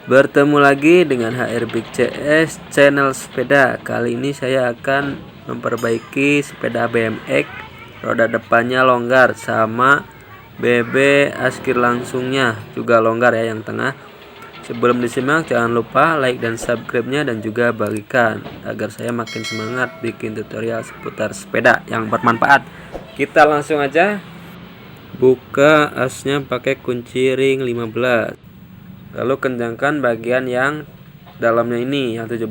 Bertemu lagi dengan HR Big CS channel sepeda. Kali ini saya akan memperbaiki sepeda BMX. Roda depannya longgar sama BB askir langsungnya juga longgar ya yang tengah. Sebelum disimak jangan lupa like dan subscribe-nya dan juga bagikan agar saya makin semangat bikin tutorial seputar sepeda yang bermanfaat. Kita langsung aja buka asnya pakai kunci ring 15. Lalu kencangkan bagian yang dalamnya ini yang 17.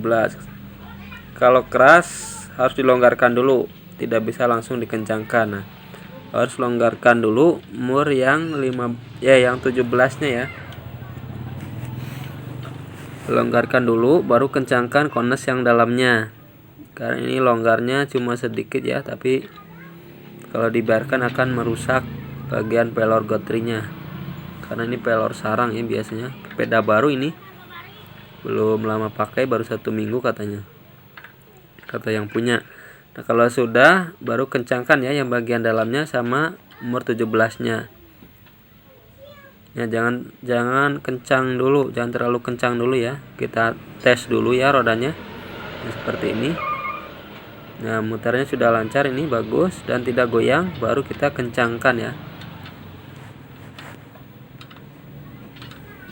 Kalau keras harus dilonggarkan dulu, tidak bisa langsung dikencangkan. Nah, harus longgarkan dulu mur yang 5 ya yang 17-nya ya. Longgarkan dulu baru kencangkan kones yang dalamnya. Karena ini longgarnya cuma sedikit ya, tapi kalau dibiarkan akan merusak bagian pelor gotrinya. Karena ini pelor sarang ya biasanya. Sepeda baru ini belum lama pakai, baru 1 minggu katanya, kata yang punya. Nah kalau sudah baru kencangkan ya yang bagian dalamnya sama umur 17-nya. Ya jangan kencang dulu, jangan terlalu kencang dulu ya. Kita tes dulu ya rodanya. Nah, seperti ini. Nah mutarnya sudah lancar, ini bagus dan tidak goyang, baru kita kencangkan ya.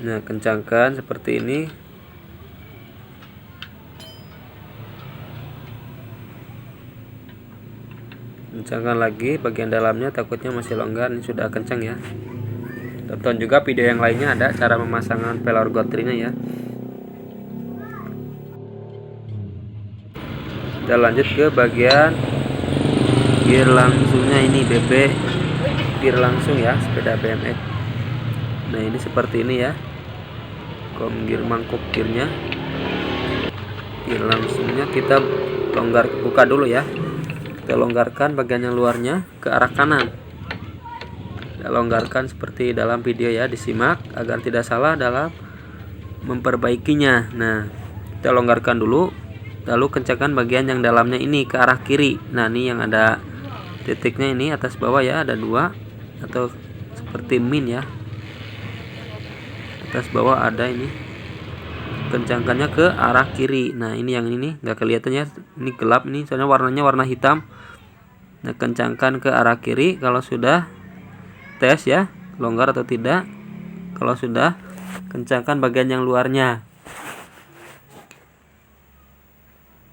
Nah kencangkan seperti ini. Kencangkan lagi bagian dalamnya, takutnya masih longgar. Ini sudah kencang ya. Tonton juga video yang lainnya, ada cara pemasangan pelor gotrinya ya. Kita lanjut ke bagian gear langsungnya, ini BB gear langsung ya sepeda BMX. Nah ini seperti ini ya, gear mangkuk gearnya, gear langsungnya kita buka dulu ya. Kita longgarkan bagian yang luarnya ke arah kanan. Kita longgarkan seperti dalam video ya, disimak agar tidak salah dalam memperbaikinya. Nah kita longgarkan dulu, lalu kencangkan bagian yang dalamnya ini ke arah kiri. Nah ini yang ada titiknya ini atas bawah ya, ada 2 atau seperti min ya, atas bawah ada ini. Kencangkannya ke arah kiri. Nah ini yang ini nggak kelihatan ya, ini gelap ini soalnya warnanya warna hitam. Nah kencangkan ke arah kiri. Kalau sudah tes ya longgar atau tidak. Kalau sudah, kencangkan bagian yang luarnya.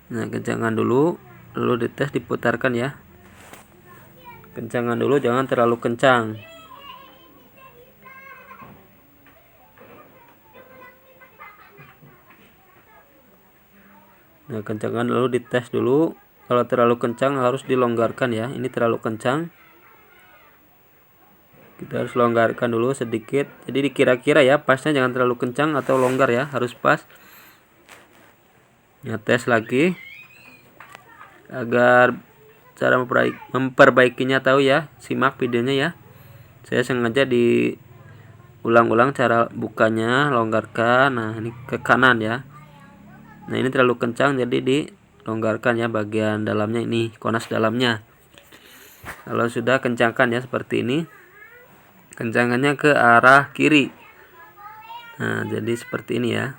Nah kencangkan dulu, lalu dites, diputarkan ya. Kencangkan dulu, jangan terlalu kencang. Nah kencangkan lalu dites dulu. Kalau terlalu kencang harus dilonggarkan ya. Ini terlalu kencang, kita harus longgarkan dulu sedikit. Jadi dikira-kira ya pasnya, jangan terlalu kencang atau longgar ya, harus pas. Nah tes lagi agar cara memperbaikinya tahu ya, simak videonya ya. Saya sengaja diulang-ulang cara bukanya, longgarkan. Nah ini ke kanan ya. Nah ini terlalu kencang, jadi dilonggarkan ya bagian dalamnya ini, konas dalamnya. Kalau sudah, kencangkan ya seperti ini. Kencangannya ke arah kiri. Nah jadi seperti ini ya.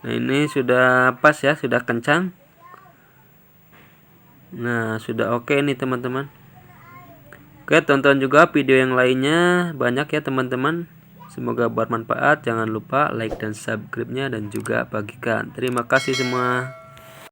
Nah ini sudah pas ya, sudah kencang. Nah sudah oke nih teman-teman. Oke, tonton juga video yang lainnya, banyak ya teman-teman. Semoga bermanfaat. Jangan lupa like dan subscribe-nya dan juga bagikan. Terima kasih semua.